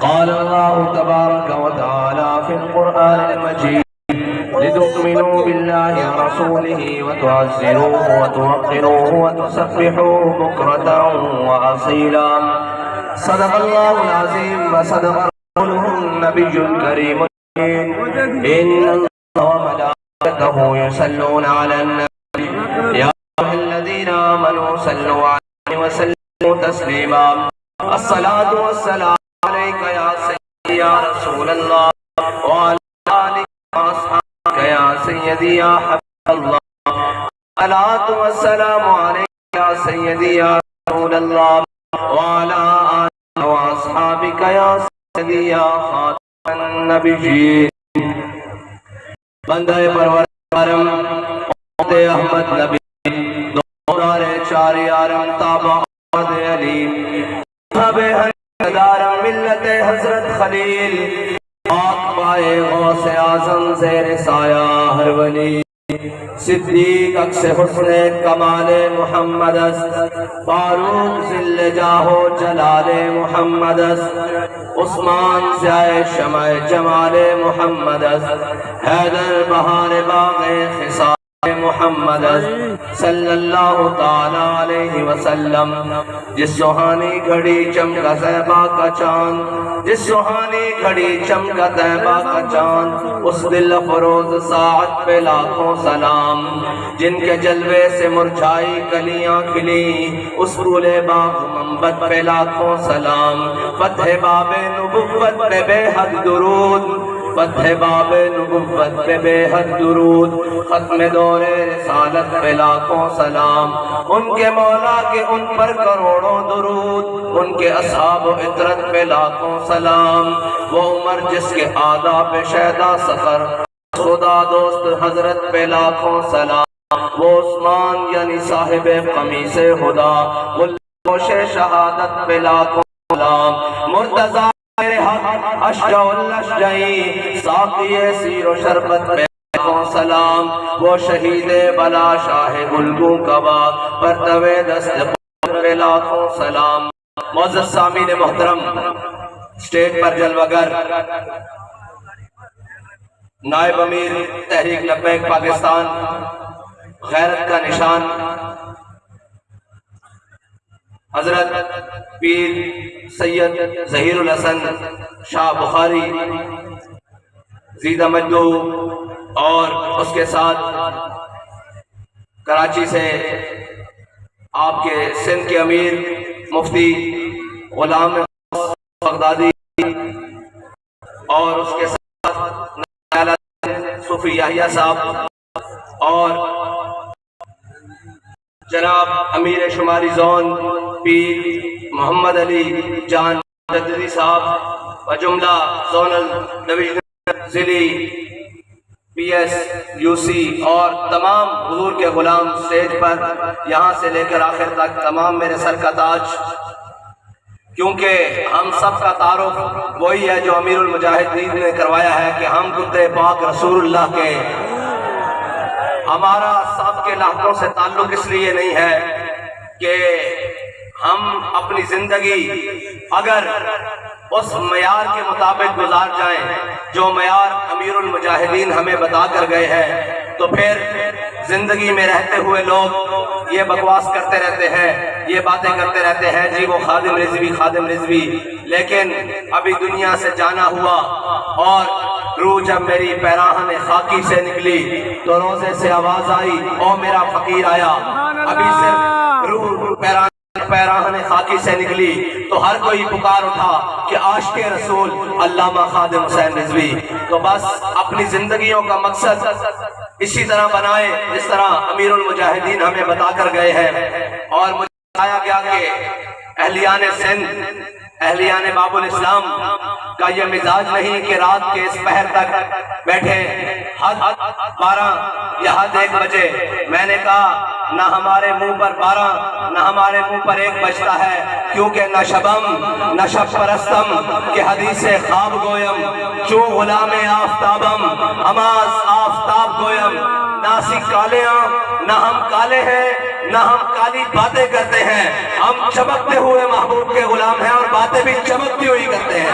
قال الله تبارك وتعالى في القرآن المجيد لتؤمنوا بالله ورسوله وتعزروه وتوقروه وتسبحوه بكرة وأصيلا. صدق الله العظيم وصدق رسوله النبي الكريم. إن الله وملائكته يصلون على النبي يا أيها الذين آمنوا صلوا عليه وسلموا تسليما. الصلاة والسلام عليك يا سيدي يا رسول الله وعلى آلك وأصحابك يا سيدي يا حبيب الله. الصلاة والسلام عليك يا سيدي يا رسول الله وعلى آلك وأصحابك يا سيدي يا خاتم النبيين. بندہ پروردگارم امت احمد نبی دورار چار یارم تابع احمد علی صحب حدارم ملت حضرت خلیل آق پائے غوث اعظم زیر سایہ ہر ولی صدیق اکس حسن کمال محمد است فاروق ذل جاہو جلال محمد است عثمان ضیاء شمع جمال محمد است حیدر بہار باغ خصال محمد صلی اللہ تعالی علیہ وسلم. جس سہانی گھڑی چمکا طیبہ کا چاند جس سہانی گھڑی چمکا طیبہ کا چاند اس دل فروز ساعت پہ لاکھوں سلام. جن کے جلوے سے مرجھائی کلیاں کھلی اس پھول باغ منبت پہ لاکھوں سلام. فتح باب نبوت پہ بے حد درود فتح باب نبوت پہ بے حد درود ختم دور رسالت پہ لاکھوں سلام. ان کے مولا کے ان پر کروڑوں درود ان کے اصحاب و عطرت پہ لاکھوں سلام. وہ عمر جس کے آداب شہدہ سفر خدا دوست حضرت پہ لاکھوں سلام. وہ عثمان یعنی صاحب قمیص خدا وہ لوش شہادت پہ لاکھوں سلام. مرتضی اشجع الاشجعی ساقی سیر و شربت پہ لاکھوں سلام. وہ شہید بلا شاہ گلگوں کبا پرتو دست پہ لاکھوں سلام. معزز سامعین محترم، اسٹیج پر جلوہ گر نائب امیر تحریک لبیک پاکستان غیرت کا نشان حضرت پیر سید ظہیر الحسن شاہ بخاری زیدہ مجدو اور اس کے ساتھ کراچی سے آپ کے سندھ کے امیر مفتی غلام بغدادی اور اس کے ساتھ صوفی یحییٰ صاحب اور جناب امیر شمالی زون پیر محمد علی جان جدیدی صاحب و جملہ زونل ڈویژن ضلعی پی ایس یو سی اور تمام حضور کے غلام سٹیج پر یہاں سے لے کر آخر تک تمام میرے سر کا تاج. کیونکہ ہم سب کا تعارف وہی ہے جو امیر المجاہدین نے کروایا ہے کہ ہم کتے پاک رسول اللہ کے. ہمارا صاحب کے لاحقوں سے تعلق اس لیے نہیں ہے کہ ہم اپنی زندگی اگر اس معیار کے مطابق گزار جائیں جو معیار امیر المجاہدین ہمیں بتا کر گئے ہیں تو پھر زندگی میں رہتے ہوئے لوگ یہ بکواس کرتے رہتے ہیں یہ باتیں کرتے رہتے ہیں جی وہ خادم رضوی. لیکن ابھی دنیا سے جانا ہوا اور روح جب میری پیراہن خاکی سے نکلی تو روزے سے آواز آئی او میرا فقیر آیا. ابھی صرف روح پیراہن خاکی سے نکلی تو ہر کوئی پکار اٹھا کہ عاشق رسول علامہ خادم حسین رضوی. تو بس اپنی زندگیوں کا مقصد اسی طرح بنائے جس طرح امیر المجاہدین ہمیں بتا کر گئے ہیں. اور مجھے بتایا گیا کہ اہلیان سندھ اہلیان باب الاسلام کا یہ مزاج نہیں کہ رات کے اس پہر تک بیٹھے حد 12 یا حد 1 بجے. میں نے کہا نہ ہمارے منہ پر 12 نہ ہمارے منہ پر 1 بجتا ہے کیونکہ نہ شبم نہ شب پرستم کہ حدیث خواب گویم چوں غلام آفتابم ہماز آفتاب گویم. ناسی کالیاں نہ ہم کالے ہیں نہ ہم کالی باتیں کرتے ہیں. ہم چمکتے ہوئے محبوب کے غلام ہیں اور باتیں بھی چمکتی ہوئی کرتے ہیں.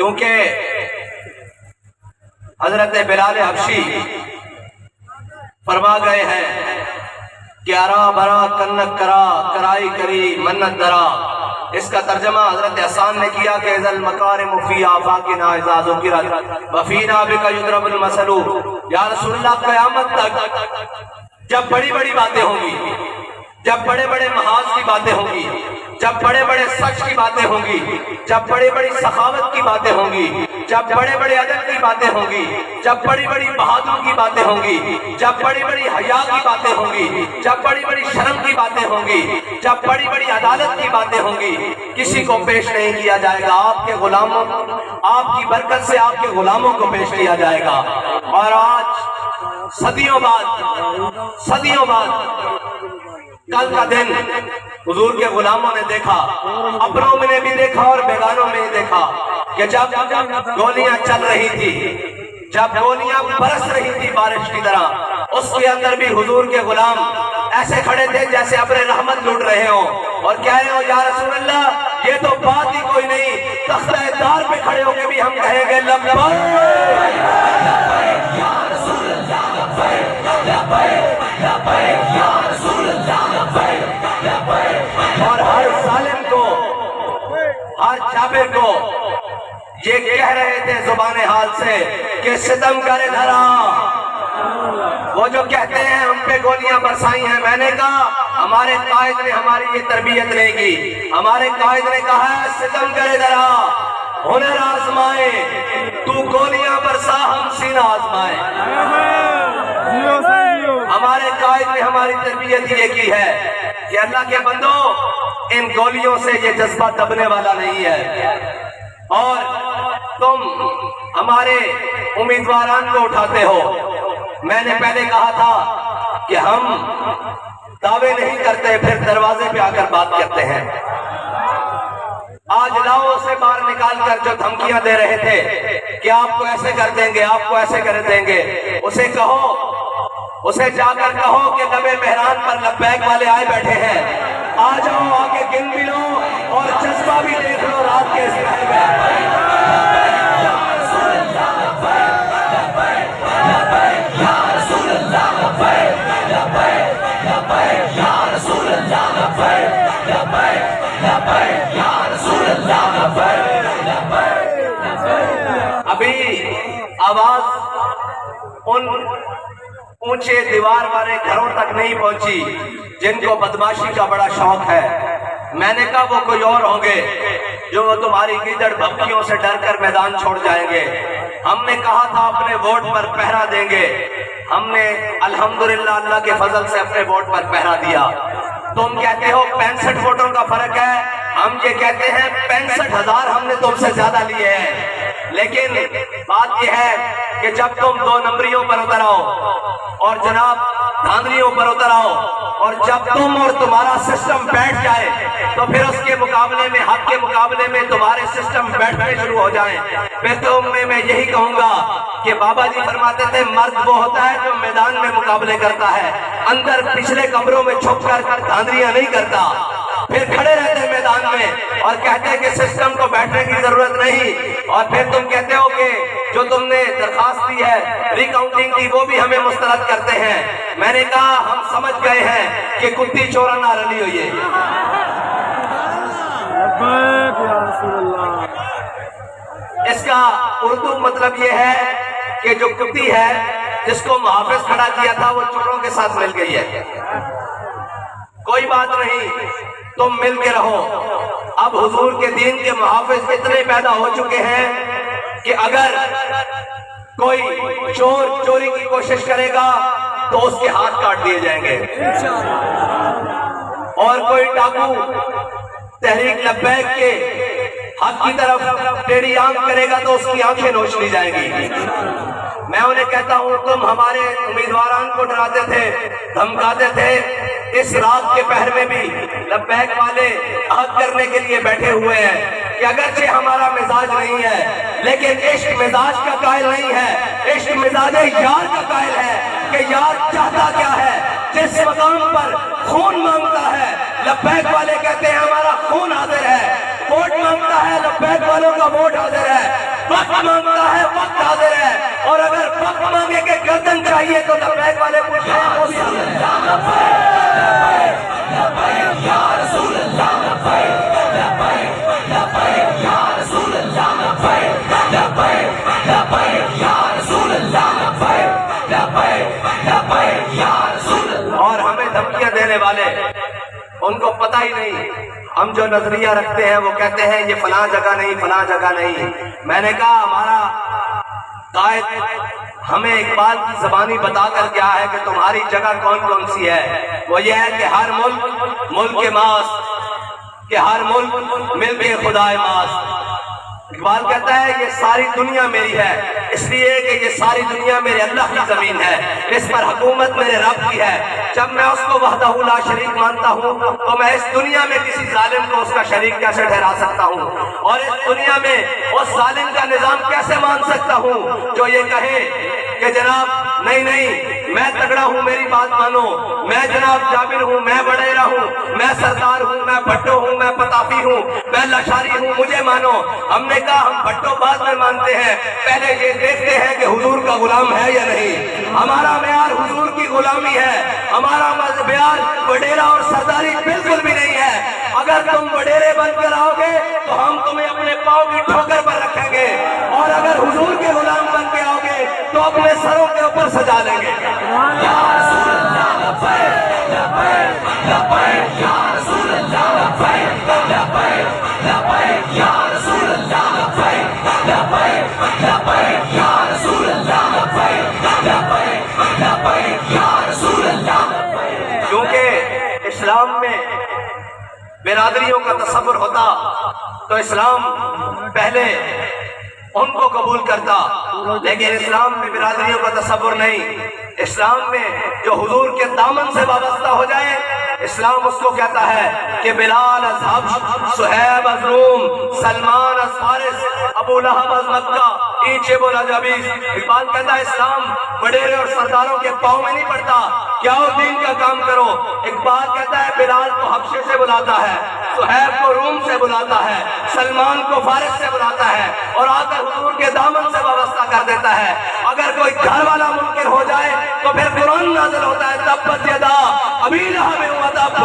کیونکہ حضرت بلال حبشی فرما گئے ہیں کہ ارا برا کنک کرا کرائی کری منت درا. اس کا ترجمہ حضرت حسان نے کیا کہ اذا المکارم فی آفاقنا اذا ذکرت وفینا بک یضرب المثل. یا رسول اللہ قیامت تک جب بڑی بڑی باتیں ہوں گی، جب بڑے بڑے محاذ کی باتیں ہوں گی، جب بڑے بڑے سچ کی باتیں ہوں گی، جب بڑی بڑی سخاوت کی باتیں ہوں گی، جب بڑے بڑے ادب کی باتیں ہوں گی، جب بڑی بڑی بہادری کی باتیں ہوں گی، جب بڑی بڑی حیا کی باتیں ہوں گی، جب بڑی بڑی شرم کی باتیں ہوں گی، جب بڑی بڑی عدالت کی باتیں ہوں گی، کسی کو پیش نہیں کیا جائے گا. آپ کے غلاموں، آپ کی برکت سے آپ کے غلاموں کو پیش کیا جائے گا. اور آج صدیوں بعد کل کا دن حضور کے غلاموں نے دیکھا، اپنوں میں نے بھی دیکھا اور بیگانوں میں دیکھا کہ جب گولیاں چل رہی تھی، جب گولیاں برس رہی تھی بارش کی طرح، اس کے اندر بھی حضور کے غلام ایسے کھڑے تھے جیسے ابر رحمت لوٹ رہے ہوں اور کہہ رہے ہو یا رسول اللہ یہ تو بات ہی کوئی نہیں، تختہ دار پہ کھڑے ہو کے بھی ہم کہیں گے لبیک یا رسول اللہ، لبیک لبیک یا رسول اللہ، لبیک لبیک. اور ہر ظالم کو، ہر جابر کو یہ کہہ رہے تھے زبان حال سے کہ ستم کرے دھرا. وہ جو کہتے ہیں ہم پہ گولیاں برسائی ہیں، میں نے کہا ہمارے قائد نے ہماری یہ تربیت نہیں کی. ہمارے قائد نے کہا ہے ستم کرے دھرا، ہنر آزمائے، تو گولیاں برسا ہم سینہ آزمائے. ہمارے قائد نے ہماری تربیت یہ کی ہے کہ اللہ کے بندو ان گولیوں سے یہ جذبہ دبنے والا نہیں ہے. اور تم ہمارے امیدواران کو اٹھاتے ہو. میں نے پہلے کہا تھا کہ ہم دعوے نہیں کرتے پھر دروازے پہ آ کر بات کرتے ہیں. آج لاؤ اسے باہر نکال کر جو دھمکیاں دے رہے تھے کہ آپ کو ایسے کر دیں گے، آپ کو ایسے کر دیں گے، اسے کہو، اسے جا کر کہو کہ لبے مہران پر لبیک والے آئے بیٹھے ہیں، آ جاؤ، آ کے گن بھی لو اور جذبہ بھی دیکھ لو رات کے اس محل میں. ابھی آواز ان اونچے دیوار والے گھروں تک نہیں پہنچی جن کو بدماشی کا بڑا شوق ہے. میں نے کہا وہ کوئی اور ہوں گے جو تمہاری گیدڑ بھبکیوں سے ڈر کر میدان چھوڑ جائیں گے. ہم نے کہا تھا اپنے ووٹ پر پہرا دیں گے، ہم نے الحمدللہ اللہ کے فضل سے اپنے ووٹ پر پہرا دیا. تم کہتے ہو 65 ووٹوں کا فرق ہے، ہم یہ کہتے ہیں 65,000 ہم نے تم سے زیادہ لیے ہیں. لیکن بات یہ ہے کہ جب تم 2 نمبریوں پر اتر آؤ اور جناب دھاندلیوں پر اتر آؤ اور جب تم اور تمہارا سسٹم بیٹھ جائے تو پھر اس کے مقابلے میں، حق کے مقابلے میں تمہارے سسٹم بیٹھنے شروع ہو جائیں. پھر تو میں یہی کہوں گا کہ بابا جی فرماتے تھے مرد وہ ہوتا ہے جو میدان میں مقابلے کرتا ہے، اندر پچھلے کمروں میں چھپ کر دھاندلیاں نہیں کرتا. پھر کھڑے رہتے ہیں میدان میں اور کہتے ہیں کہ سسٹم کو بیٹھنے کی ضرورت نہیں. اور پھر تم کہتے ہو کہ جو تم نے درخواست دی ہے ریکاؤنٹنگ کی وہ بھی ہمیں مسترد کرتے ہیں. میں نے کہا ہم سمجھ گئے ہیں کہ کتی چورا نہ رلی ہوئی ہے. اس کا اردو مطلب یہ ہے کہ جو کتی ہے جس کو محافظ کھڑا کیا تھا وہ چوروں کے ساتھ مل گئی ہے. کوئی بات نہیں، تم مل کے رہو. اب حضور کے دین کے محافظ اتنے پیدا ہو چکے ہیں کہ اگر کوئی چور چوری کی کوشش کرے گا تو اس کے ہاتھ کاٹ دیے جائیں گے، اور کوئی ڈاکو تحریک لبیک کے حق کی طرف ٹیڑھی آنکھ کرے گا تو اس کی آنکھیں نوچ لی جائیں گی. میں انہیں کہتا ہوں تم ہمارے امیدواران کو ڈراتے تھے، دھمکاتے تھے، اس رات کے پہر میں بھی لبیک والے عہد کرنے کے لیے بیٹھے ہوئے ہیں کہ اگرچہ ہمارا مزاج نہیں ہے لیکن عشق مزاج کا قائل نہیں ہے، عشق مزاج یار کا قائل ہے کہ یار چاہتا کیا ہے. جس مقام پر خون مانگتا ہے لبیک والے کہتے ہیں ہمارا خون حاضر ہے، ووٹ مانگتا ہے لبیک والوں کا ووٹ حاضر ہے. وقت مانگتا ہے، وقت حاضر ہے، اور اگر وقت مانگے کہ گردن چاہیے تو لبیک والے پوچھ رہے ہیں وہ بھی اور ہمیں دھمکیاں دینے والے ان کو پتہ ہی نہیں، ہم جو نظریہ رکھتے ہیں وہ کہتے ہیں یہ فلاں جگہ نہیں، فلاں جگہ نہیں۔ میں نے کہا ہمارا قائد ہمیں اقبال کی زبانی بتا کر گیا ہے کہ تمہاری جگہ کون کون سی ہے، وہ یہ ہے کہ ہر ملک ملک کے ماست، کہ ہر ملک مل کے خدائے ماست۔ اقبال کہتا ہے یہ ساری دنیا میری ہے، اس لیے کہ یہ ساری دنیا میرے اللہ کی زمین ہے، اس پر حکومت میرے رب کی ہے۔ جب میں اس کو وحدہ لا شریک مانتا ہوں تو میں اس دنیا میں کسی ظالم کو اس کا شریک کیسے ٹھہرا سکتا ہوں، اور اس دنیا میں اس ظالم کا نظام کیسے مان سکتا ہوں جو یہ کہے کہ جناب نہیں نہیں میں تگڑا ہوں، میری بات مانو، میں جناب جابر ہوں، میں وڈیرا ہوں، میں سردار ہوں، میں بھٹو ہوں، میں پتافی ہوں، میں لاشاری ہوں، مجھے مانو۔ ہم نے کہا ہم بھٹو بعد میں مانتے ہیں، پہلے یہ دیکھتے ہیں کہ حضور کا غلام ہے یا نہیں۔ ہمارا معیار حضور کی غلامی ہے، ہمارا معیار وڈیرا اور سرداری بالکل بھی نہیں ہے۔ اگر تم وڈیرے بن کر آؤ گے تو ہم تمہیں اپنے پاؤں کی ٹھوکر پر رکھیں گے، اور اگر حضور کے غلام بن کے آؤ گے تو اپنے سروں کے اوپر سجا لیں گے۔ کیونکہ اسلام میں برادریوں کا تصور ہوتا تو اسلام پہلے ان کو قبول کرتا، لیکن اسلام میں برادریوں کا تصور نہیں۔ اسلام میں جو حضور کے دامن سے وابستہ ہو جائے، اسلام اس کو کہتا ہے کہ بلال از حبش، صہیب از روم، سلمان از فارس، ابو لہب از مکہ، ایچے بولا جبیس۔ اقبال کہتا ہے اسلام وڈیرے اور سرداروں کے پاؤں میں نہیں پڑتا، کیا دین کا کام کرو۔ اقبال کہتا ہے بلال کو حبشے سے بلاتا ہے، صہیب کو روم سے بلاتا ہے، سلمان کو فارس سے بلاتا ہے، اور آ کر حضور کے دامن سے وابستہ کر دیتا ہے۔ اگر کوئی گھر والا منکر ہو جائے تو پھر قرآن نازل ہوتا ہے تبت یدا ابی لہب وتب۔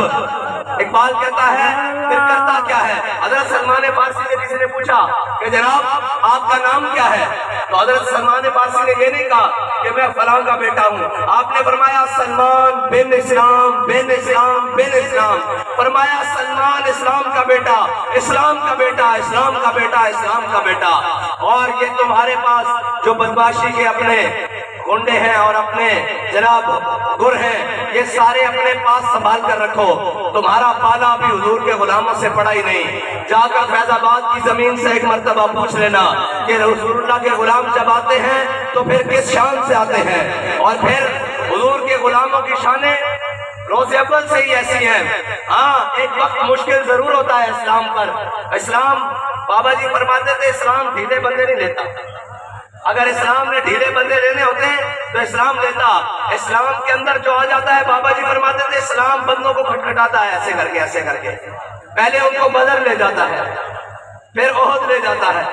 اقبال کہتا ہے پھر کرتا کیا ہے؟ حضرت سلمان فارسی نے کسی نے پوچھا کہ جناب آپ کا نام کیا ہے؟ تو حضرت سلمان فارسی نے یہ نہیں کہا کہ میں فلاں کا بیٹا ہوں، آپ نے فرمایا سلمان بن اسلام بن اسلام بن اسلام۔ فرمایا سلمان اسلام کا بیٹا، اسلام کا بیٹا، اسلام کا بیٹا، اسلام کا بیٹا۔ اور یہ تمہارے پاس جو بدمعاشی کے اپنے گنڈے ہیں اور اپنے جناب گر ہیں، یہ سارے اپنے پاس سنبھال کر رکھو، تمہارا پالا بھی حضور کے غلاموں سے پڑا ہی نہیں۔ جا کر فیض آباد کی زمین سے ایک مرتبہ پوچھ لینا کہ رسول اللہ کے غلام جب آتے ہیں تو پھر کس شان سے آتے ہیں، اور پھر حضور کے غلاموں کی شانیں روز اول سے ہی ایسی ہیں۔ ہاں ایک وقت مشکل ضرور ہوتا ہے اسلام پر۔ اسلام بابا جی فرماتے تھے اسلام ڈھیلے بندے نہیں لیتا، اگر اسلام نے ڈھیلے بندے لینے ہوتے ہیں تو اسلام لیتا۔ اسلام کے اندر جو آ جاتا ہے، بابا جی فرماتے تھے اسلام بندوں کو کھٹکھٹاتا ہے ایسے کر کے ایسے کر کے۔ پہلے ان کو بدر لے جاتا ہے، پھر احد لے جاتا ہے،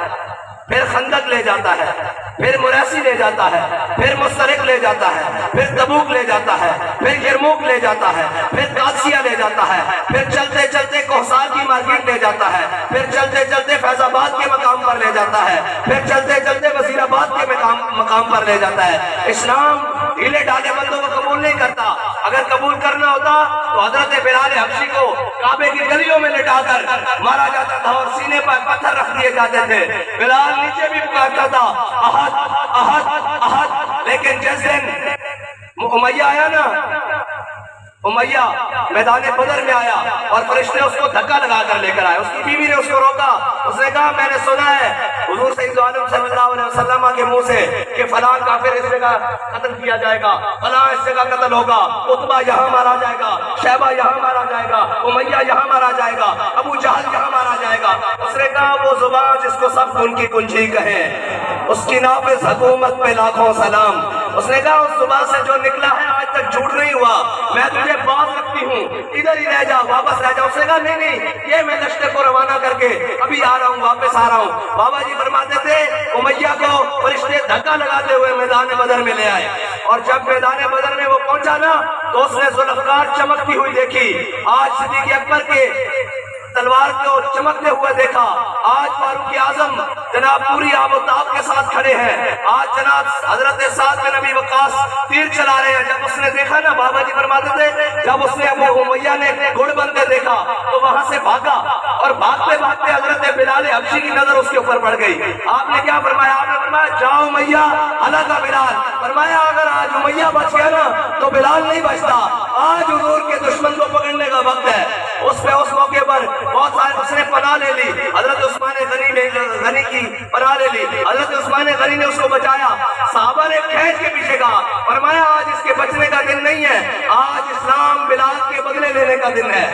پھر خندق لے جاتا ہے، پھر مریسی لے جاتا ہے، پھر مسترق لے جاتا ہے، پھر تبوک لے جاتا ہے، پھر یرموک لے جاتا ہے، پھر قادسیہ لے جاتا ہے، پھر چلتے چلتے کوہسار کی مارکیٹ لے جاتا ہے، پھر چلتے چلتے فیض آباد کے مقام پر لے جاتا ہے، پھر چلتے چلتے وزیر آباد کے مقام پر لے جاتا ہے۔ اسلام ڈھیلے ڈھالے بندوں کو قبول نہیں کرتا۔ اگر قبول کرنا ہوتا تو حضرت بلال حبشی کو کعبے کی گلیوں میں لٹا کر مارا جاتا تھا اور سینے پر پتھر رکھ دیے جاتے تھے۔ بلال نیچے بھی پکارتا تھا احد احد احد، لیکن جس دن امیہ آیا نا، امیہ میدان بدر میں آیا اور فرشتے اس کو دھکا لگا کر لے کر آئے، اس کی بیوی نے اس کو روکا، اس نے کہا میں نے سنا ہے حضور سید عالم صلی اللہ علیہ وسلم کے منہ سے کہ فلاں کافر اس جگہ قتل کیا جائے گا، فلاں اس جگہ قتل ہوگا، عتبہ یہاں مارا جائے گا، شیبہ یہاں مارا جائے گا، امیہ یہاں مارا جائے گا، ابو جہل یہاں مارا جائے گا۔ اس نے کہا وہ زبان جس کو سب ان کی کنجی کہیں، اس کی نافذ حکومت پہ لاکھوں سلام۔ اس نے کہا اس زبان سے جو نکلا ہے آج تک جھوٹ نہیں ہوا، میں تجھے بات رکھتی ہوں، ادھر ہی رہ جا، واپس رہ جا۔ اس نے کہا نہیں نہیں، یہ میں لشکر کو روانہ کر کے ابھی آ رہا ہوں، واپس آ رہا ہوں۔ بابا جی فرماتے تھے لگاتے ہوئے میدان بدر میں لے آئے، اور جب میدان بدر میں وہ پہنچا نا تو اس نے ذوالفقار چمکتی ہوئی دیکھی۔ آج صدیق اکبر کے تلوار کو چمکتے ہوئے دیکھا، آج فاروق اعظم جناب پوری آب و تاب کے ساتھ کھڑے ہیں، آج جناب حضرت سعد بن ابی وقاص تیر چلا رہے ہیں۔ جب اس نے دیکھا نا، بابا جی فرماتے تھے جب اس نے ابو امیہ نے گھڑ بندے دیکھا تو وہاں سے بھاگا، اور بھاگتے بھاگتے حضرت بلال حبشی کی نظر اس کے اوپر پڑ گئی۔ آپ نے کیا فرمایا؟ آپ نے فرمایا جاؤ امیہ ہلاکا بلال۔ فرمایا اگر آج امیہ بچ گیا نا تو بلال نہیں بچتا۔ آج حضور کے دشمن کو پکڑنے کا وقت ہے۔ اس موقع پر بہت سارے اس نے پناہ لے لی، حضرت عثمان غنی کی پناہ لے لی، حضرت عثمان غنی نے اس کو بچایا۔ صحابہ نے کھینچ کے پیچھے کہا، فرمایا آج اس کے بچنے کا دن نہیں ہے، آج اسلام بلال کے بدلے لینے کا دن ہے۔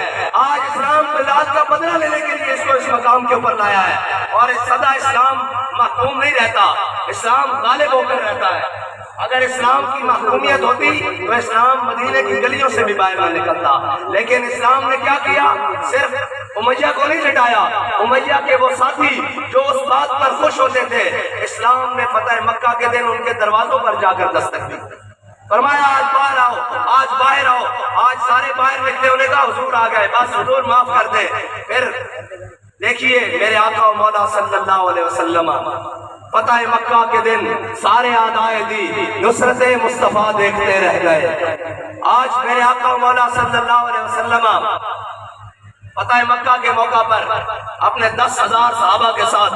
آج اسلام بلال کا بدلہ لینے کے لیے اس کو اس مقام کے اوپر لایا ہے، اور سدا اسلام محکوم نہیں رہتا، اسلام غالب ہو کر رہتا ہے۔ اگر اسلام کی محکومیت ہوتی تو اسلام مدینے کی گلیوں سے بھی باہر نہ نکلتا، لیکن اسلام نے کیا کیا؟ صرف امیہ کو نہیں لٹایا، امیہ کے وہ ساتھی جو اس بات پر خوش ہوتے تھے، اسلام نے فتح مکہ کے دن ان کے دروازوں پر جا کر دستک دی۔ فرمایا آج باہر آؤ، آج باہر آؤ۔ آج سارے باہر نکلے، انہوں نے کہا حضور آ گئے، بس حضور معاف کر دے۔ پھر دیکھیے میرے آقا و مولا صلی اللہ علیہ وسلم فتح مکہ کے دن سارے اعدائے دی نصرت مصطفیٰ دیکھتے رہ گئے۔ آج میرے آقا و مولا صلی اللہ علیہ وسلم فتح مکہ کے موقع پر اپنے 10,000 صحابہ کے ساتھ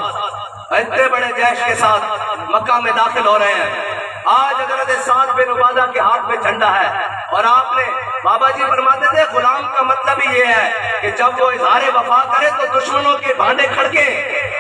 اتنے بڑے جیش کے ساتھ مکہ میں داخل ہو رہے ہیں۔ آج حضرت سعد بن عبادہ کے ہاتھ میں جھنڈا ہے، اور آپ نے بابا جی فرماتے تھے غلام کا مطلب ہی یہ ہے کہ جب وہ اظہار وفا کرے تو دشمنوں کے بھانڈے کھڑکے،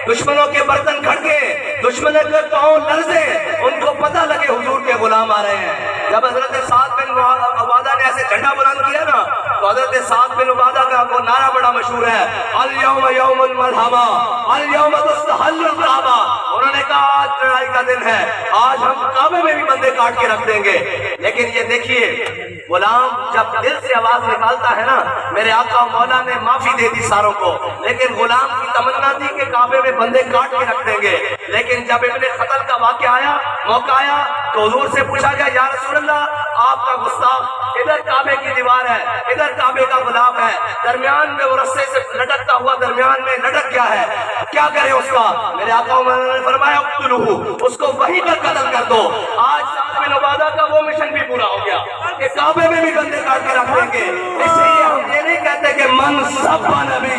دشمنوں کے برتن کھڑکے، دشمنوں کے پاؤں لرزے، ان کو پتہ لگے حضور کے غلام آ رہے ہیں۔ جب حضرت سعد بن عبادہ نے ایسے جھنڈا بلند کیا نا تو حضرت سعد بن عبادہ کا وہ نعرہ بڑا مشہور ہے، الیوم یوم الملحمہ الیوم تستحل الکعبہ۔ انہوں نے کہا آج لڑائی کا دن ہے، آج ہم کعبے میں بھی بندے کاٹ کے رکھ دیں گے۔ لیکن یہ دیکھیے غلام جب دل سے آواز نکالتا ہے نا، میرے آقا مولا نے معافی دے دی ساروں کو، لیکن غلام کی تمنا تھی کہ کعبے میں بندے کاٹ کے رکھ دیں گے۔ لیکن جب ابن قتل کا واقعہ آیا، موقع آیا تو حضور سے پوچھا گیا یا رسول اللہ آپ کا گستاخ، ادھر کعبے کی دیوار ہے، ادھر کعبے کا غلاف ہے، درمیان میں وہ رسے سے لٹکتا ہوا درمیان میں لٹک گیا ہے، کیا کرے اس کا؟ میرے آقا نے فرمایا اقتلوہ، اس کو وہیں پر قتل کر دو۔ آج سعد بن عبادہ کا وہ مشن بھی پورا ہو گیا کہ کعبے میں بھی بندے کاٹ کے رکھ دیں گے۔ اس لیے ہم یہ نہیں کہتے کہ من سب نبی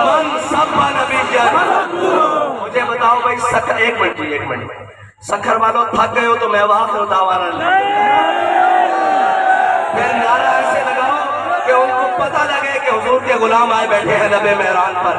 من سب نبی مجھے بتاؤ بھائی سکھر، ایک منٹ سکھر والوں تھک گئے ہو تو میں واقع دعوانا پھر نعرہ ایسے لگاؤ کہ ان کو پتہ لگے کہ حضور کے غلام آئے بیٹھے ہیں لبے مہران پر۔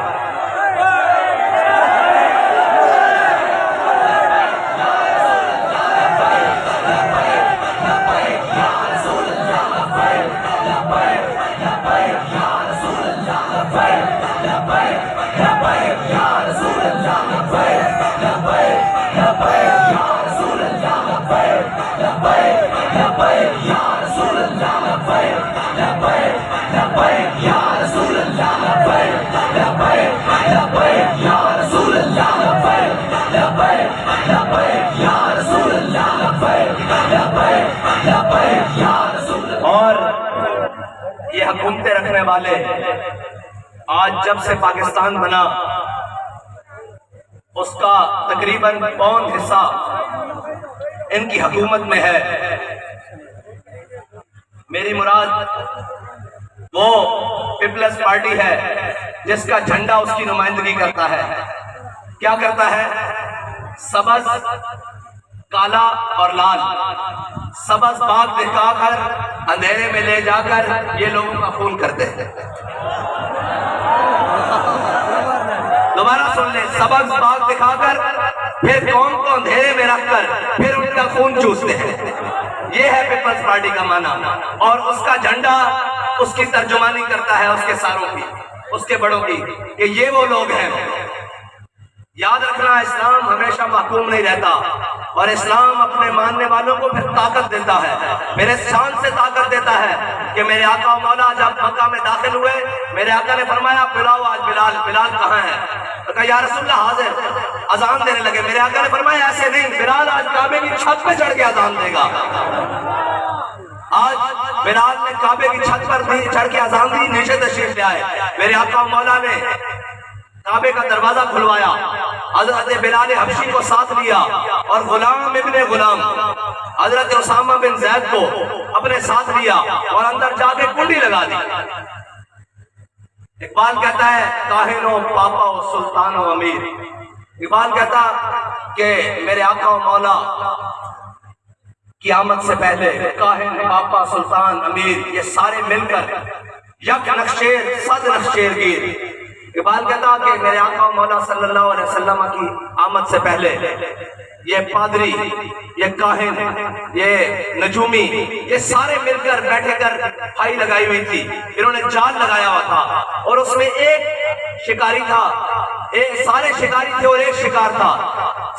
اور یہ حکومتیں رکھنے والے آج جب سے پاکستان بنا اس کا تقریباً پون حصہ ان کی حکومت میں ہے۔ میری مراد وہ پیپلز پارٹی ہے جس کا جھنڈا اس کی نمائندگی کرتا ہے۔ کیا کرتا ہے؟ سبز، کالا اور لال، سبز باغ دکھا کر اندھیرے میں لے جا کر یہ لوگوں کا خون کرتے ہیں۔ دوبارہ سن لیں، سبز باغ دکھا کر پھر قوم کو اندھیرے میں رکھ کر پھر ان کا خون چوستے ہیں۔ یہ ہے پیپلز پارٹی کا معنی، اور اس کا جھنڈا اس کی ترجمانی کرتا ہے اس کے ساروں کی، اس کے بڑوں کی، کہ یہ وہ لوگ ہیں۔ یاد رکھنا اسلام ہمیشہ محکوم نہیں رہتا، اور اسلام اپنے ماننے والوں کو پھر طاقت دیتا ہے، میرے شان سے طاقت دیتا ہے کہ میرے آقا و مولا جب مکہ میں داخل ہوئے، میرے آقا نے فرمایا بلاؤ آج بلال۔ بلال کہاں ہے؟ کہا یا رسول اللہ حاضر، اذان دینے لگے۔ میرے آقا نے فرمایا ایسے نہیں، بلال آج کعبے کی چھت پہ چڑھ کے اذان دے گا۔ آج بلال نے کعبے کی چھت پر چڑھ کے اذان دی، نیچے تشریف لے آئے۔ میرے آقا مولا نے کعبے کا دروازہ کھلوایا، حضرت بلال حبشی کو ساتھ لیا اور غلام ابن غلام حضرت اسامہ بن زید کو اپنے ساتھ لیا اور اندر جا کے کنڈی لگا دی۔ اقبال کہتا ہے کاہن و پاپا و سلطان و امیر، اقبال کہتا کہ میرے آقا و مولا قیامت سے پہلے کاہن پاپا سلطان امیر یہ سارے مل کر یک نخشیر صد نخشیر گیر۔ اقبال کہتا کہ میرے آقا و مولا صلی اللہ علیہ وسلم کی آمد سے پہلے یہ پادری، یہ کاہن، یہ نجومی، یہ سارے مل کر بیٹھے کر پھائی لگائی ہوئی تھی، انہوں نے جال لگایا ہوا تھا اور اس میں ایک شکاری تھا، سارے شکاری تھے اور ایک شکار تھا۔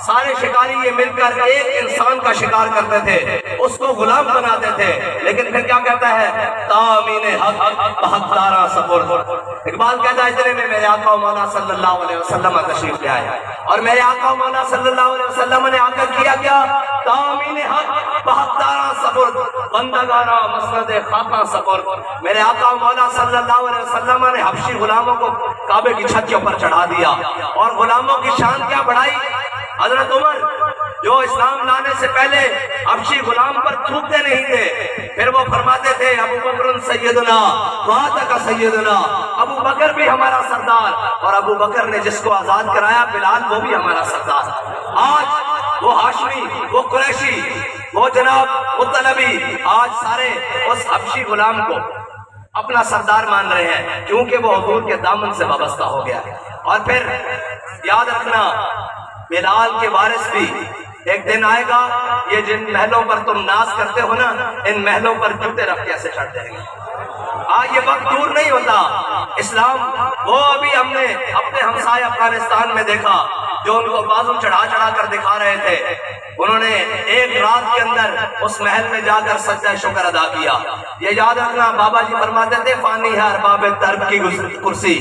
سارے شکاری یہ مل کر ایک انسان کا شکار کرتے تھے، اس کو غلام بناتے تھے، لیکن پھر کیا کہتا ہے تامین حق بہتارا سپرد۔ اقبال کہتا ہے اتنے میں میرے آقا و مولا صلی اللہ علیہ وسلم تشریف لے آئے اور میرے آقا و مولا صلی اللہ علیہ وسلم نے آ کر کیا کیا تامین حق بہتارا سپرد بندگانہ مسند خاکاں سپرد۔ میرے آقا و مولا صلی اللہ علیہ وسلم نے حبشی غلاموں کو کعبے کی چھت کے اوپر چڑھا دیا اور غلاموں کی شان کیا بڑھائی۔ حضرت عمر جو اسلام لانے سے پہلے حبشی غلام پر تھوکتے نہیں تھے، پھر وہ فرماتے تھے ابو بکر سیدنا وعدک سیدنا، ابو بکر بھی ہمارا سردار، اور ابو بکر نے جس کو آزاد کرایا بلال وہ بھی ہمارا سردار۔ آج وہ ہاشمی، وہ قریشی، وہ جناب مطلبی آج سارے اس حبشی غلام کو اپنا سردار مان رہے ہیں کیونکہ وہ حضور کے دامن سے وابستہ ہو گیا ہے۔ اور پھر یاد رکھنا بلال کے وارث بھی ایک دن آئے گا، یہ جن محلوں پر تم ناز کرتے ہو نا، ان محلوں پر جوتے رکھ کے ایسے چڑھتے ہیں۔ آج یہ وقت دور نہیں ہوتا، اسلام وہ ابھی ہم نے اپنے ہمسائے افغانستان میں دیکھا جو ان کو بازو چڑھا چڑھا کر دکھا رہے تھے، انہوں نے ایک رات کے اندر اس محل میں جا کر سجدہ شکر ادا کیا۔ یہ یاد رکھنا بابا جی فرماتے تھے فانی ہے ارباب درب کی کرسی،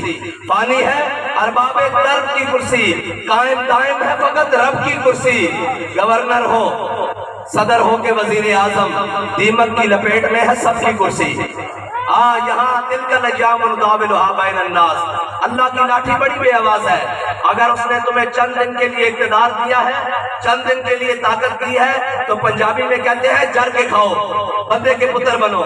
فانی ہے ارباب درب کی کرسی، قائم دائم ہے فقط رب کی کرسی۔ گورنر ہو، صدر ہو کے وزیر اعظم، دیمک کی لپیٹ میں ہے سب کی کرسی۔ یہاں تلک الیام نداولها بین الناس، اللہ کی لاٹھی بڑی بے آواز ہے۔ اگر اس نے تمہیں چند دن کے لیے اقتدار دیا ہے، چند دن کے لیے طاقت دی ہے، تو پنجابی میں کہتے ہیں جر کے کھاؤ، بندے کے پتر بنو۔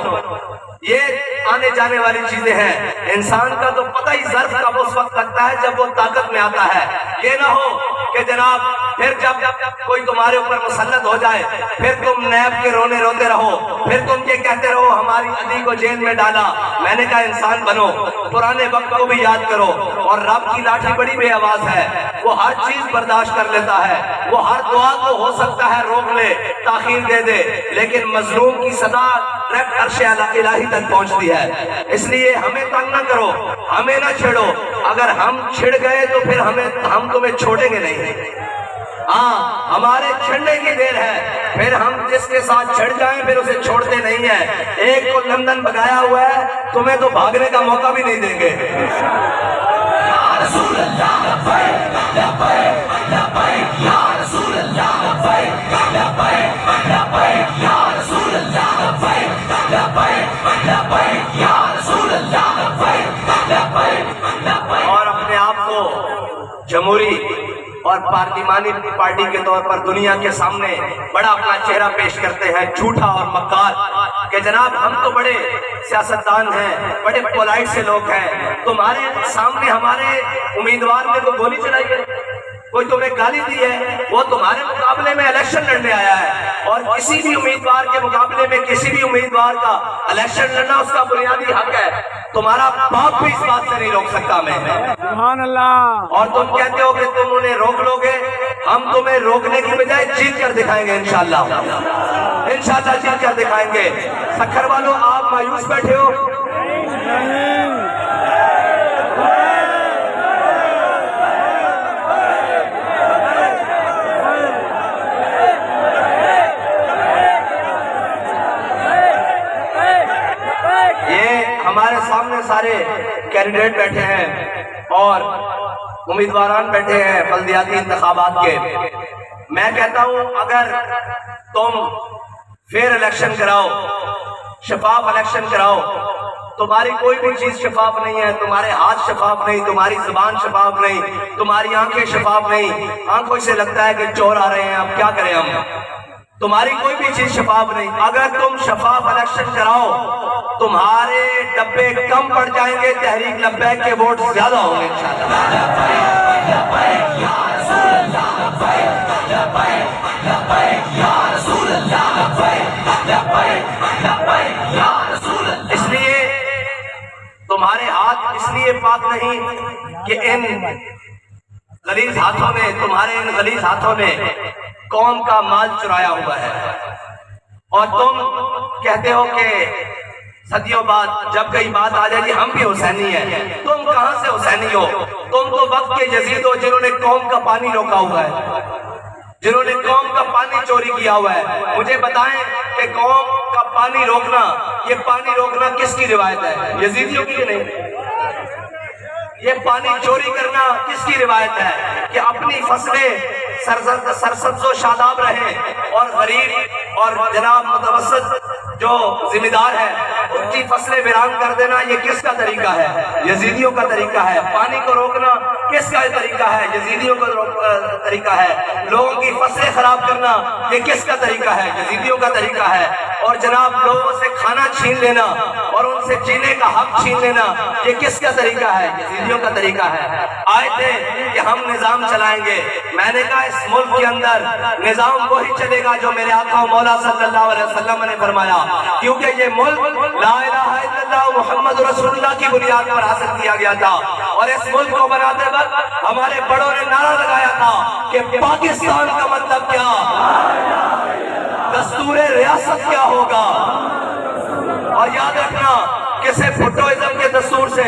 یہ آنے جانے والی چیزیں ہیں، انسان کا تو پتہ ہی ظرف کا اس وقت لگتا ہے جب وہ طاقت میں آتا ہے۔ یہ نہ ہو کہ جناب پھر جب کوئی تمہارے اوپر مسلط ہو جائے پھر تم نیب کے رونے روتے رہو، پھر تم یہ کہتے رہو ہماری علی کو جیل میں ڈالا۔ میں نے کہا انسان بنو، پرانے وقت کو بھی یاد کرو، اور رب کی لاٹھی بڑی بے آواز ہے، وہ ہر چیز برداشت کر لیتا ہے، وہ ہر دعا کو ہو سکتا ہے روک لے، تاخیر دے دے، لیکن مظلوم کی صدا ڈائریکٹ عرش الہی تک پہنچتی ہے۔ اس لیے ہمیں تنگ نہ کرو، ہمیں نہ چھیڑو، اگر ہم چھڑ گئے تو پھر ہم تمہیں چھوڑیں گے نہیں۔ ہمارے چھڑنے کی دیر ہے، پھر ہم جس کے ساتھ چھڑ جائیں پھر اسے چھوڑتے نہیں ہیں۔ ایک کو لندن بھگایا ہوا ہے، تمہیں تو بھاگنے کا موقع بھی نہیں دیں گے۔ یا رسول اللہ لبیک لبیک لبیک یا رسول اللہ لبیک لبیک لبیک یا رسول اللہ لبیک لبیک لبیک یا رسول اللہ لبیک لبیک لبیک۔ اور اپنے آپ کو جمہوری اور پارلیمانی پارٹی کے طور پر دنیا کے سامنے بڑا اپنا چہرہ پیش کرتے ہیں، جھوٹا اور مکار، کہ جناب ہم تو بڑے سیاستدان ہیں، بڑے پولائٹ سے لوگ ہیں، تمہارے سامنے ہمارے امیدوار نے تو گولی چلائی ہے، کوئی تمہیں گالی دی ہے، وہ تمہارے مقابلے میں الیکشن لڑنے آیا ہے، اور کسی بھی امیدوار کے مقابلے میں کسی بھی امیدوار کا الیکشن لڑنا اس کا بنیادی حق ہے، تمہارا باپ بھی اس بات سے نہیں روک سکتا۔ میں سبحان اللہ۔ اور تم کہتے ہو کہ تم انہیں روک لو گے، ہم تمہیں روکنے کی بجائے جیت کر دکھائیں گے انشاءاللہ، انشاءاللہ جیت کر دکھائیں گے۔ سکھر والوں آپ مایوس بیٹھے ہو، ہمارے سامنے سارے کینڈیڈیٹ بیٹھے ہیں اور امیدواران بیٹھے ہیں بلدیاتی انتخابات کے، میں کہتا ہوں اگر تم فیئر الیکشن کراؤ، شفاف الیکشن کراؤ، تمہاری کوئی بھی چیز شفاف نہیں ہے، تمہارے ہاتھ شفاف نہیں، تمہاری زبان شفاف نہیں، تمہاری آنکھیں شفاف نہیں، آنکھوں سے لگتا ہے کہ چور آ رہے ہیں، اب کیا کریں ہم، تمہاری کوئی بھی چیز شفاف نہیں۔ اگر تم شفاف الیکشن کراؤ تمہارے ڈبے کم پڑ جائیں گے، تحریک لبیک کے ووٹ زیادہ ہوں گے اس لیے تمہارے ہاتھ اس لیے پاک نہیں کہ ان غلیظ ہاتھوں نے، تمہارے ان غلیظ ہاتھوں نے قوم کا مال چرایا ہوا ہے، اور تم کہتے ہو کہ صدیوں بعد جب کئی بات آ جائے گی ہم بھی حسینی ہیں، تم کہاں سے حسینی ہو؟ تم تو وقت کے یزید ہو جنہوں نے قوم کا پانی روکا ہوا ہے، جنہوں نے قوم کا پانی چوری کیا ہوا ہے۔ مجھے بتائیں کہ قوم کا پانی روکنا، یہ پانی روکنا کس کی روایت ہے؟ یزیدیوں کی نہیں؟ یہ پانی چوری کرنا کس کی روایت ہے؟ کہ اپنی فصلیں سرسبز و شاداب رہیں اور غریب اور جناب متوسط جو ذمہ دار ہے ان کی فصلیں ویران کر دینا، یہ کس کا طریقہ ہے؟ یزیدیوں کا طریقہ ہے۔ پانی کو روکنا کس کا طریقہ ہے؟ یزیدیوں کا طریقہ ہے۔ لوگوں کی فصلیں خراب کرنا یہ کس کا طریقہ ہے؟ یزیدیوں کا طریقہ ہے۔ اور جناب لوگوں سے کھانا چھین لینا اور ان سے جینے کا حق چھین لینا یہ کس کا طریقہ ہے؟ یزیدیوں کا طریقہ ہے۔ آئے تھے کہ ہم نظام چلائیں گے، میں نے کہا اس ملک کے اندر نظام وہی چلے گا جو میرے آقا مولا صلی اللہ علیہ وسلم نے فرمایا، کیونکہ یہ ملک لا الہ الا اللہ محمد رسول اللہ کی بنیاد پر حاصل کیا گیا تھا، اور اس ملک کو بناتے وقت ہمارے بڑوں نے نعرہ لگایا تھا کہ پاکستان کا مطلب کیا، دستور ریاست کیا ہوگا۔ اور یاد رکھنا کسی بھٹوازم کے دستور سے،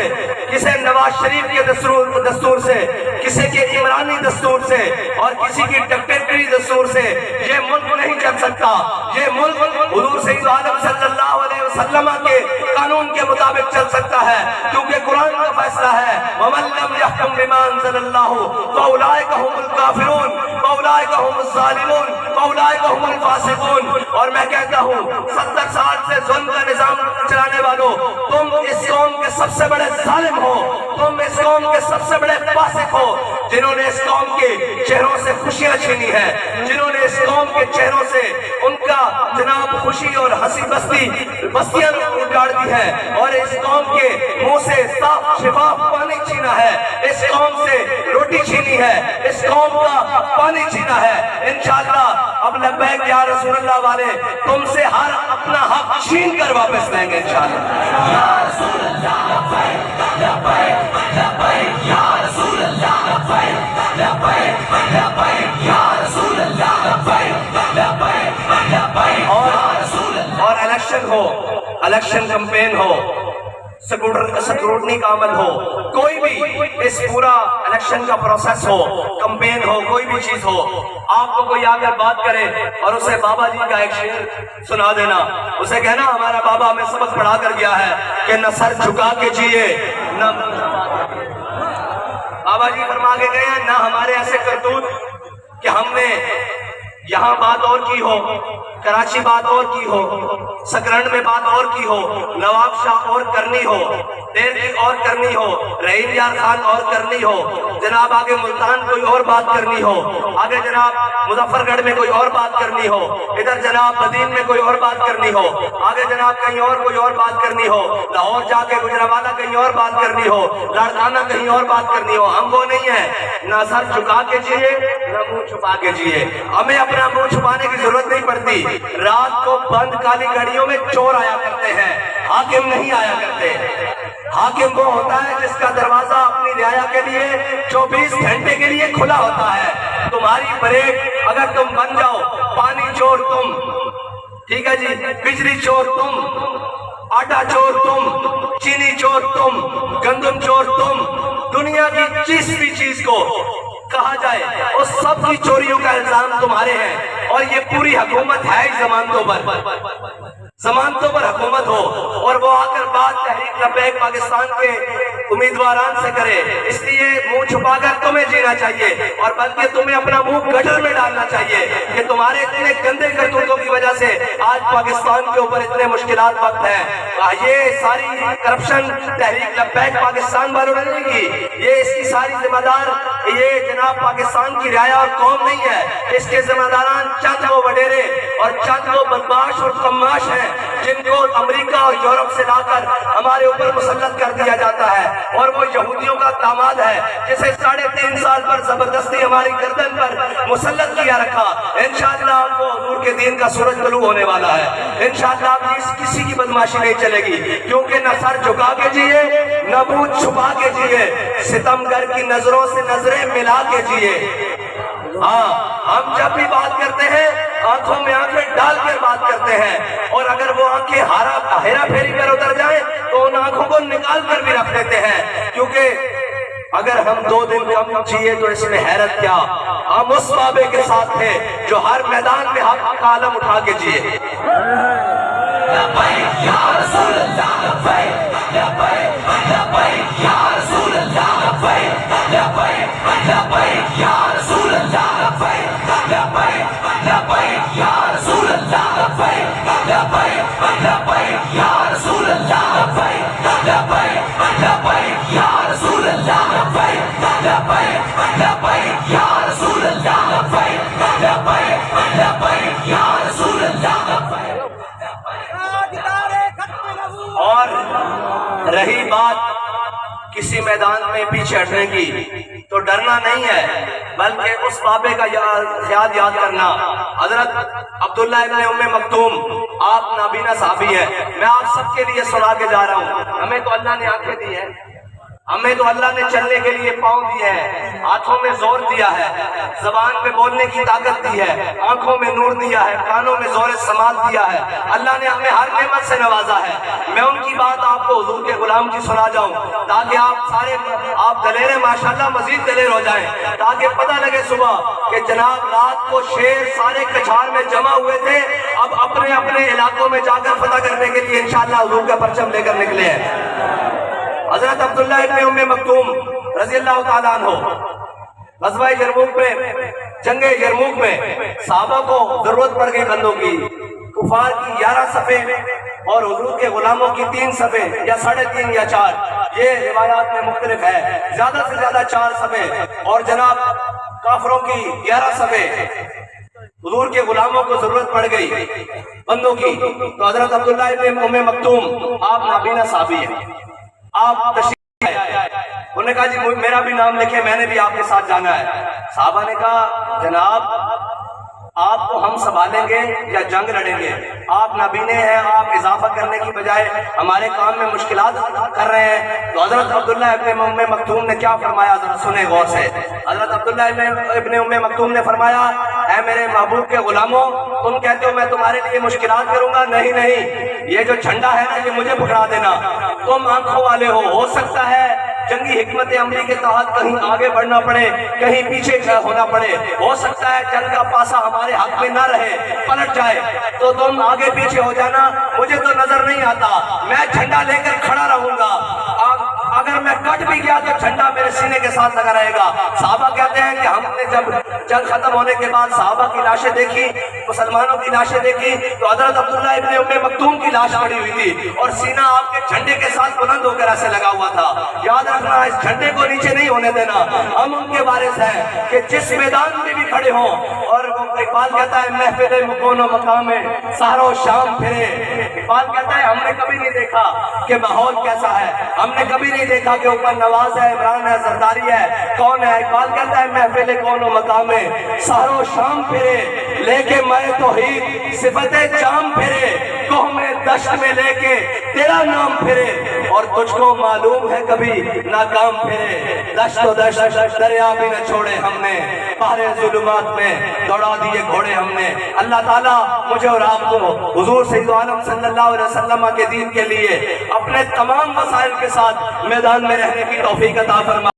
کسی نواز شریف کے دستور سے، کسی کے عمرانی دستور سے اور کسی کی ڈکٹیٹری دستور سے یہ ملک نہیں چل سکتا۔ یہ ملک حضور سید عالم صلی اللہ علیہ وسلم کے قانون کے مطابق چل سکتا ہے، کیونکہ قرآن کا فیصلہ ہے وَمَن لَّمْ يَحْكُم بِمَا أَنزَلَ اللَّهُ فَأُولَٰئِكَ هُمُ الْكَافِرُونَ فَأُولَٰئِكَ هُمُ الظَّالِمُونَ فَأُولَٰئِكَ هُمُ الْفَاسِقُونَ۔ اور میں کہتا ہوں 70 سال سے ظلم کا نظام چلانے والوں، تم اس قوم کے سب سے بڑے ظالم ہو، تم اس قوم کے سب سے بڑے فاسق ہو، جنہوں نے اس قوم کے چہروں سے خوشیاں چھینی ہے، جنہوں نے اس قوم کے چہروں سے ان کا جناب خوشی اور ہنسی بستیاں اجاڑ دی ہے، اور اس قوم کے منہ سے صاف شفاف پانی چھینا ہے، اس قوم سے روٹی چھینی ہے، اس قوم کا پانی چھینا ہے۔ انشاءاللہ اب لبیک یا رسول اللہ والے تم سے ہر اپنا حق چھین کر واپس لیں گے انشاءاللہ۔ یا رسول اللہ لبیک لبیک لبیک یا رسول اللہ لبیک لبیک لبیک یا رسول اللہ لبیک لبیک لبیک اور الیکشن ہو، الیکشن کمپین ہو، سکروٹنی کا عمل ہو، کوئی بھی اس پورا الیکشن کا پروسیس ہو، کمپین ہو، کوئی بھی چیز ہو، آپ کو کوئی آ کر بات کرے اور اسے بابا جی کا ایک شعر سنا دینا، اسے کہنا ہمارا بابا ہمیں سبق پڑھا کر گیا ہے کہ نہ سر جھکا کے جیے نہ، بابا جی فرما کے گئے ہیں نہ ہمارے ایسے کرتوت کہ ہم نے یہاں بات اور کی ہو، کراچی بات اور کی ہو، سکرنڈ میں بات اور کی ہو، نواب شاہ اور کرنی ہو، دہلی اور کرنی ہو، رحیم یار خان اور کرنی ہو، جناب آگے ملتان کوئی اور بات کرنی ہو، آگے جناب مظفر گڑھ میں کوئی اور بات کرنی ہو، ادھر جناب بدین میں کوئی اور بات کرنی ہو، آگے جناب کہیں اور کوئی اور بات کرنی ہو، لاہور جا کے گجرانوالہ کہیں اور بات کرنی ہو، لاڑکانہ کہیں اور بات کرنی ہو۔ ہم وہ نہیں ہیں، نہ سر جھکا کے جیے نہ منہ چھپا کے جیے، ہمیں اپنا منہ چھپانے کی ضرورت نہیں پڑتی۔ رات کو بند کالی گھڑیوں میں چور آیا کرتے ہیں، حاکم نہیں آیا کرتے۔ حاکم وہ ہوتا ہے جس کا دروازہ اپنی رعایا کے لیے 24 گھنٹے کے لیے کھلا ہوتا ہے۔ تمہاری بریک اگر تم بن جاؤ، پانی چور تم، ٹھیک ہے جی، بجلی چور تم، آٹا چور تم، چینی چور تم، گندم چور تم، دنیا کی جس بھی چیز کو کہا جائے اس سب کی چوریوں کا الزام تمہارے ہیں، اور یہ پوری حکومت ہے ہی ضمانتوں پر۔ ضمانتوں پر حکومت ہو اور وہ آ کر بات تحریک لبیک پاکستان کے امیدواران سے کرے. اس لیے منہ چھپا کر تمہیں جینا چاہیے اور بلکہ تمہیں اپنا منہ گٹر میں ڈالنا چاہیے کہ تمہارے اتنے گندے کرتوتوں کی وجہ سے آج پاکستان کے اوپر اتنے مشکلات وقت ہیں. یہ ساری کرپشن تحریک لبیک پاکستان والوں نے نہیں کی. یہ اس کی ساری ذمہ دار یہ جناب پاکستان کی رعایا اور قوم نہیں ہے. اس کے ذمہ داران چند وہ وڈیرے اور چند وہ بدماش اور قماش ہیں جن کو امریکہ اور یورپ سے لا کر ہمارے اوپر مسلط کر دیا جاتا ہے. اور وہ یہودیوں کا داماد ہے جسے 3.5 سال پر زبردستی ہماری گردن پر مسلط کیا رکھا. انشاءاللہ آپ کو حضور کے دین کا سورج طلوع ہونے والا ہے. انشاءاللہ آپ کسی کی بدماشی نہیں چلے گی, کیونکہ نہ سر جھکا کے جیے نہ منہ چھپا کے جیے, ستمگر کی نظروں سے نظریں ملا کے جیے. ہاں, ہم جب بھی بات کرتے ہیں آنکھوں میں آنکھیں ڈال کر بات کرتے ہیں, اور اگر وہ آنکھیں ہیرا پھیری پر اتر جائیں تو ان آنکھوں کو نکال کر بھی رکھ دیتے ہیں, کیونکہ اگر ہم 2 دن کم جیے تو اس میں حیرت کیا. ہم اس بابے کے ساتھ تھے جو ہر میدان میں حق کا علم اٹھا کے جیے. لبیک یا رسول اللہ, لبیک لبیک لبیک یا رسول اللہ, لبیک لبیک لبیک یا رسول اللہ, لبیک لبیک لبیک یا رسول اللہ, لبیک لبیک لبیک یا رسول اللہ, لبیک لبیک لبیک یا رسول اللہ, لبیک لبیک لبیک یا رسول اللہ, لبیک لبیک لبیک یا رسول اللہ, لبیک. اور رہی بات کسی میدان میں پیچھے ہٹنے کی, تو ڈرنا نہیں ہے بلکہ اس بابے کا خیال یاد کرنا. حضرت عبداللہ ابن ام مکتوم آپ نابینا صحابی ہیں, میں آپ سب کے لیے سنا کے جا رہا ہوں. ہمیں تو اللہ نے آنکھیں دی ہیں, ہمیں تو اللہ نے چلنے کے لیے پاؤں دیے ہیں, ہاتھوں میں زور دیا ہے, زبان پہ بولنے کی طاقت دی ہے, آنکھوں میں نور دیا ہے, کانوں میں زور سماعت دیا ہے. اللہ نے ہمیں ہر نعمت سے نوازا ہے. میں ان کی بات آپ کو حضور کے غلام کی سنا جاؤں تاکہ آپ دلیر ماشاءاللہ مزید دلیر ہو جائیں, تاکہ پتہ لگے صبح کہ جناب رات کو شیر سارے کچھار میں جمع ہوئے تھے, اب اپنے اپنے علاقوں میں جا کر فتح کرنے کے لیے انشاءاللہ حضور کا پرچم لے کر نکلے ہیں. حضرت عبداللہ ابن ام مکتوم رضی اللہ تعالیٰ عنہ غزوہ یرموک میں, جنگ یرموک میں صحابہ کو ضرورت پڑ گئی بندوں کی. کفار کی 11 صفیں اور حضور کے غلاموں کی 3 صفیں یا 3.5 یا 4, یہ روایات میں مختلف ہے. زیادہ سے زیادہ 4 صفیں اور جناب کافروں کی 11 صفیں. حضور کے غلاموں کو ضرورت پڑ گئی بندوں کی, تو حضرت عبداللہ ابن ام مکتوم آپ نابینا صحابی ہیں, آپ تشریف لائے. انہوں نے کہا جی میرا بھی نام لکھے, میں نے بھی آپ کے ساتھ جانا ہے. صحابہ نے کہا جناب آپ کو ہم سنبھالیں گے یا جنگ لڑیں گے؟ آپ نابینے ہیں, آپ اضافہ کرنے کی بجائے ہمارے کام میں مشکلات کر رہے ہیں. تو حضرت عبداللہ ابن ام مکتوم نے کیا فرمایا, ذرا سنیں غور سے. حضرت عبداللہ ابن ام مکتوم نے فرمایا, اے میرے محبوب کے غلاموں, تم کہتے ہو میں تمہارے لیے مشکلات کروں گا, نہیں نہیں, یہ جو جھنڈا ہے نا یہ مجھے پکڑا دینا. تم آنکھوں والے ہو سکتا ہے جنگی حکمت عملی کے تحت کہیں آگے بڑھنا پڑے, کہیں پیچھے ہونا پڑے, ہو سکتا ہے جنگ کا پاسا ہمارے حق میں نہ رہے, پلٹ جائے, تو تم آگے پیچھے ہو جانا, مجھے تو نظر نہیں آتا, میں جھنڈا لے کر کھڑا رہوں گا, اگر میں کٹ بھی گیا تو جھنڈا میرے سینے کے ساتھ لگا رہے گا. صحابہ کہتے ہیں کہ ہم نے جب جنگ ختم ہونے کے بعد صحابہ کی لاشیں دیکھی, مسلمانوں کی لاشیں دیکھی, تو حضرت عبداللہ ابن ام مکتوم کی لاش پڑی ہوئی تھی اور سینہ آپ کے جھنڈے کے ساتھ بلند ہو کر ایسے لگا ہوا تھا. یاد رکھنا, اس جھنڈے کو نیچے نہیں ہونے دینا. ہم ان کے وارث ہیں کہ جس میدان میں بھی کھڑے ہوں, اور اقبال کہتا ہے محفل مکون و مقام میں سحر و شام پھرے. اقبال کہتا ہے ہم نے کبھی نہیں دیکھا کہ ماحول کیسا ہے, ہم نے کبھی نہیں دیکھا کہ اوپر نواز ہے, عمران ہے, زرداری ہے, کون ہے. اقبال کہتا ہے محفل کون و مقام میں سحر و شام پھرے, لے کے میں توحید صفت جام پھرے, کوہ میں دشت میں لے کے تیرا نام پھرے, اور تجھ کو معلوم ہے کبھی ناکام پھرے. دشت و دشت دریا بھی نہ چھوڑے ہم نے, پہرے ظلمات میں دوڑا دیے گھوڑے ہم نے. اللہ تعالیٰ مجھے اور آپ کو حضور سید عالم صلی اللہ علیہ وسلم کے دین کے لیے اپنے تمام وسائل کے ساتھ میدان میں رہنے کی توفیق عطا فرمائے.